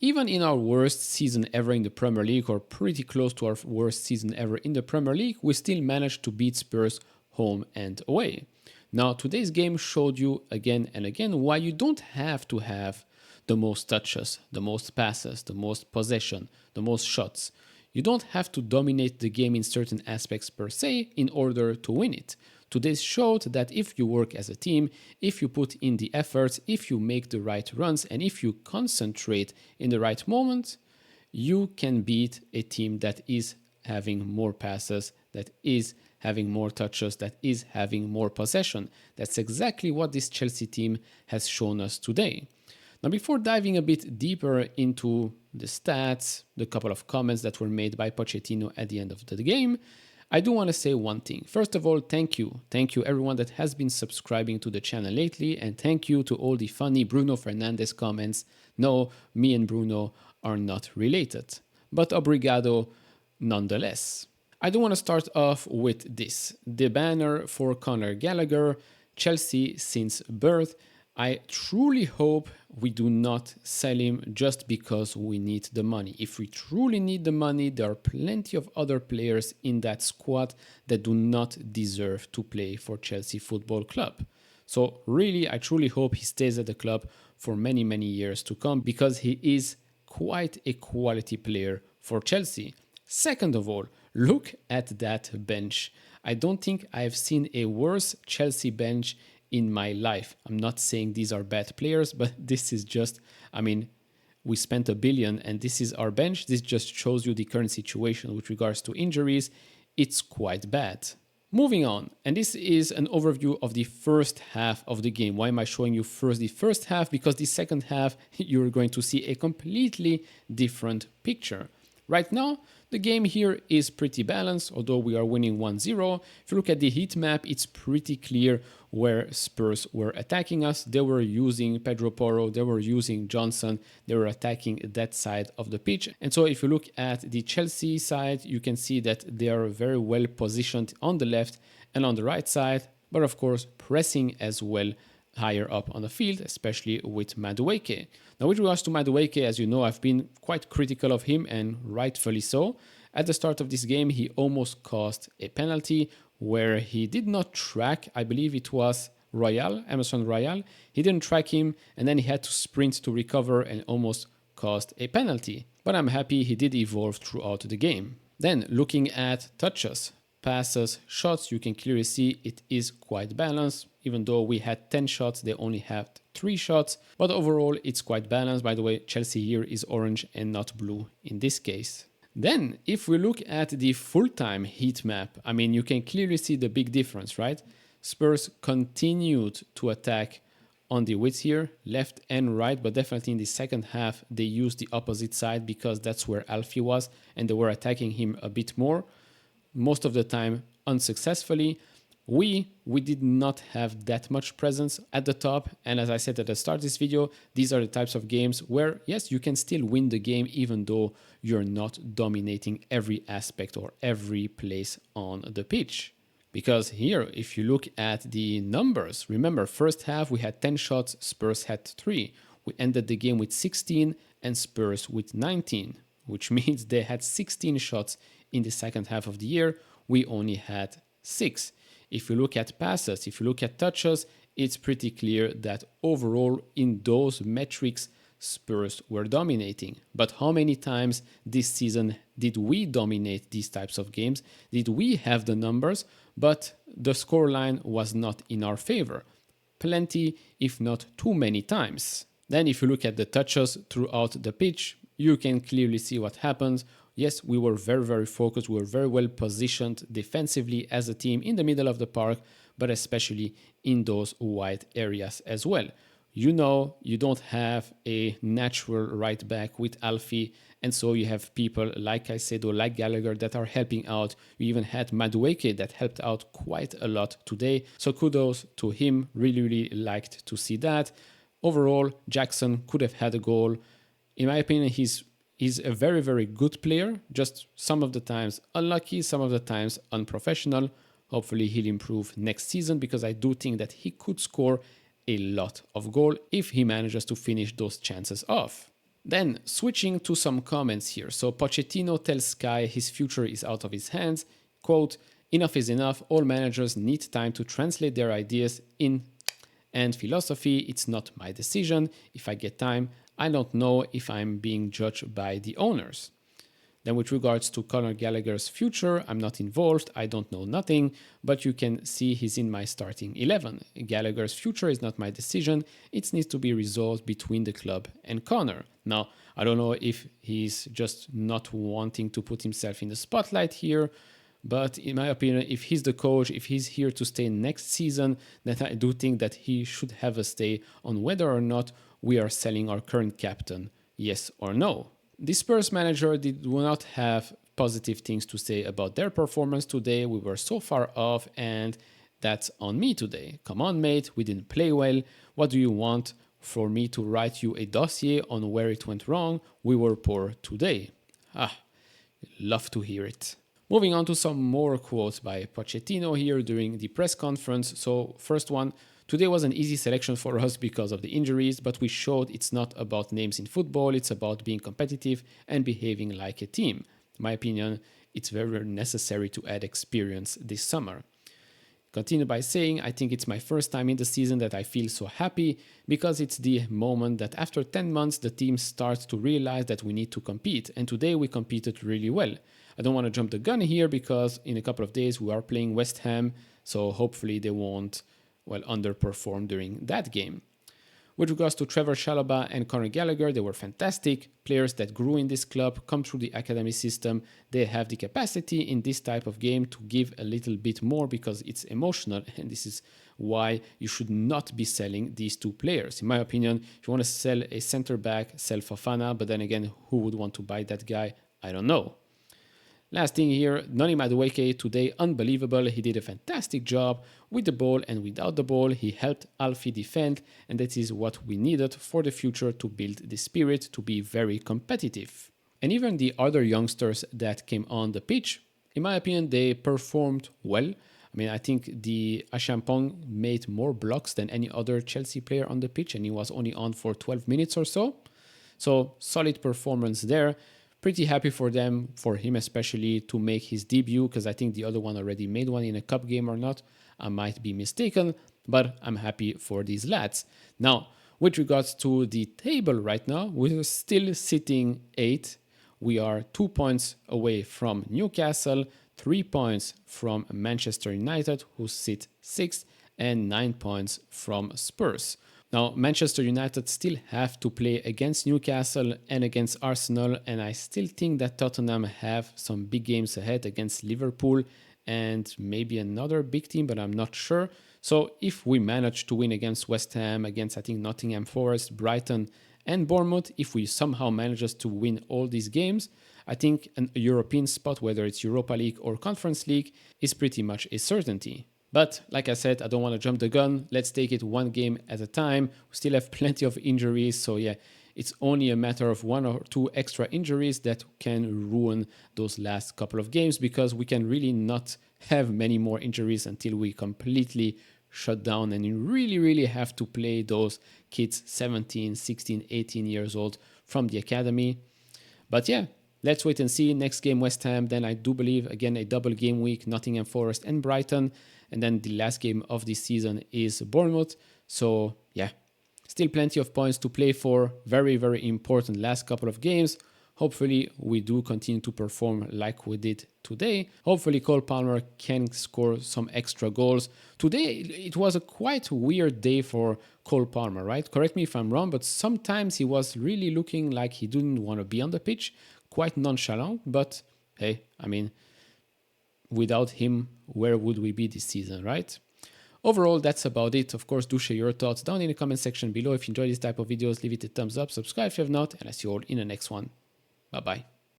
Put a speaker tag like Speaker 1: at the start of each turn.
Speaker 1: Even in our worst season ever in the Premier League, or pretty close to our worst season ever in the Premier League, we still managed to beat Spurs home and away. Now, today's game showed you again and again why you don't have to have the most touches, the most passes, the most possession, the most shots. You don't have to dominate the game in certain aspects per se in order to win it. Today showed that if you work as a team, if you put in the efforts, if you make the right runs, and if you concentrate in the right moment, you can beat a team that is having more passes, that is having more touches, that is having more possession. That's exactly what this Chelsea team has shown us today. Now, before diving a bit deeper into the stats, the couple of comments that were made by Pochettino at the end of the game, I do want to say one thing. First of all, thank you. Thank you everyone that has been subscribing to the channel lately, and thank you to all the funny Bruno Fernandes comments. No, me and Bruno are not related, but obrigado nonetheless. I do want to start off with this. The banner for Conor Gallagher, Chelsea since birth. I truly hope we do not sell him just because we need the money. If we truly need the money, there are plenty of other players in that squad that do not deserve to play for Chelsea Football Club. So really, I truly hope he stays at the club for many, many years to come because he is quite a quality player for Chelsea. Second of all, look at that bench. I don't think I've seen a worse Chelsea bench in my life. I'm not saying these are bad players, but this is just, we spent $1 billion and this is our bench. This just shows you the current situation with regards to injuries. It's quite bad. Moving on, and this is an overview of the first half of the game. Why am I showing you first the first half? Because the second half, you're going to see a completely different picture. Right now, the game here is pretty balanced, although we are winning 1-0. If you look at the heat map, it's pretty clear where Spurs were attacking us. They were using Pedro Porro, they were using Johnson, they were attacking that side of the pitch. And so if you look at the Chelsea side, you can see that they are very well positioned on the left and on the right side, but of course pressing as well higher up on the field, especially with Madueke. Now, with regards to Madueke, as you know, I've been quite critical of him, and rightfully so. At the start of this game, he almost caused a penalty where he did not track, I believe it was Emerson Royal. He didn't track him, and then he had to sprint to recover and almost caused a penalty. But I'm happy he did evolve throughout the game. Then, looking at touches, passes, shots, you can clearly see it is quite balanced. Even though we had 10 shots, they only had 3 shots. But overall, it's quite balanced. By the way, Chelsea here is orange and not blue in this case. Then, if we look at the full-time heat map, you can clearly see the big difference, right? Spurs continued to attack on the width here, left and right, but definitely in the second half, they used the opposite side because that's where Alfie was, and they were attacking him a bit more. Most of the time unsuccessfully. We did not have that much presence at the top, and as I said at the start of this video, these are the types of games where yes, you can still win the game even though you're not dominating every aspect or every place on the pitch. Because here, if you look at the numbers, remember first half we had 10 shots, Spurs had 3. We ended the game with 16 and Spurs with 19, which means they had 16 shots in the second half of the year. We only had 6. If you look at passes, if you look at touches, it's pretty clear that overall in those metrics, Spurs were dominating. But how many times this season did we dominate these types of games? Did we have the numbers, but the scoreline was not in our favor? Plenty, if not too many times. Then if you look at the touches throughout the pitch, you can clearly see what happens. Yes, we were very, very focused. We were very well positioned defensively as a team in the middle of the park, but especially in those wide areas as well. You know, you don't have a natural right back with Alfie, and so you have people like I said, or like Gallagher that are helping out. You even had Madueke that helped out quite a lot today. So kudos to him. Really, really liked to see that. Overall, Jackson could have had a goal. In my opinion, he's a very, very good player, just some of the times unlucky, some of the times unprofessional. Hopefully he'll improve next season because I do think that he could score a lot of goal if he manages to finish those chances off. Then switching to some comments here. So Pochettino tells Sky his future is out of his hands. Quote, enough is enough. All managers need time to translate their ideas in and philosophy. It's not my decision. If I get time, I don't know if I'm being judged by the owners. Then with regards to Conor Gallagher's future, I'm not involved, I don't know nothing, but you can see he's in my starting 11. Gallagher's future is not my decision, it needs to be resolved between the club and Conor. Now, I don't know if he's just not wanting to put himself in the spotlight here, but in my opinion, if he's the coach, if he's here to stay next season, then I do think that he should have a say on whether or not we are selling our current captain, yes or no. The Spurs manager did not have positive things to say about their performance today. We were so far off, and that's on me today. Come on, mate, we didn't play well. What do you want? For me to write you a dossier on where it went wrong? We were poor today. Love to hear it. Moving on to some more quotes by Pochettino here during the press conference. So first one, today was an easy selection for us because of the injuries, but we showed it's not about names in football, it's about being competitive and behaving like a team. In my opinion, it's very necessary to add experience this summer. Continue by saying, I think it's my first time in the season that I feel so happy because it's the moment that after 10 months the team starts to realize that we need to compete, and today we competed really well. I don't want to jump the gun here because in a couple of days we are playing West Ham, so hopefully they won't underperform during that game. With regards to Trevor Chalobah and Conor Gallagher, they were fantastic players that grew in this club, come through the academy system. They have the capacity in this type of game to give a little bit more because it's emotional, and this is why you should not be selling these two players. In my opinion, if you want to sell a center back, sell Fofana, but then again, who would want to buy that guy? I don't know. Last thing here, Noni Madueke today, unbelievable. He did a fantastic job with the ball and without the ball. He helped Alfie defend, and that is what we needed for the future to build the spirit to be very competitive. And even the other youngsters that came on the pitch, in my opinion, they performed well. I mean, I think the Achampong made more blocks than any other Chelsea player on the pitch, and he was only on for 12 minutes or so. So solid performance there. Pretty happy for them, for him especially, to make his debut, because I think the other one already made one in a cup game or not. I might be mistaken, but I'm happy for these lads. Now, with regards to the table right now, we're still sitting 8th. We are 2 points away from Newcastle, 3 points from Manchester United, who sit 6th, and 9 points from Spurs. Now, Manchester United still have to play against Newcastle and against Arsenal, and I still think that Tottenham have some big games ahead against Liverpool and maybe another big team, but I'm not sure. So if we manage to win against West Ham, against I think Nottingham Forest, Brighton and Bournemouth, if we somehow manage to win all these games, I think a European spot, whether it's Europa League or Conference League, is pretty much a certainty. But like I said, I don't want to jump the gun. Let's take it one game at a time. We still have plenty of injuries. So yeah, it's only a matter of 1 or 2 extra injuries that can ruin those last couple of games, because we can really not have many more injuries until we completely shut down and you really have to play those kids 17, 16, 18 years old from the academy. But yeah, let's wait and see. Next game, West Ham. Then I do believe, again, a double game week, Nottingham Forest and Brighton. And then the last game of this season is Bournemouth. So yeah, still plenty of points to play for. Very important last couple of games. Hopefully we do continue to perform like we did today. Hopefully Cole Palmer can score some extra goals. Today it was a quite weird day for Cole Palmer, right? Correct me if I'm wrong, but sometimes he was really looking like he didn't want to be on the pitch. Quite nonchalant, but hey, I mean, without him, where would we be this season, right? Overall, that's about it. Of course, do share your thoughts down in the comment section below. If you enjoy this type of videos, leave it a thumbs up, subscribe if you have not, and I'll see you all in the next one. Bye-bye.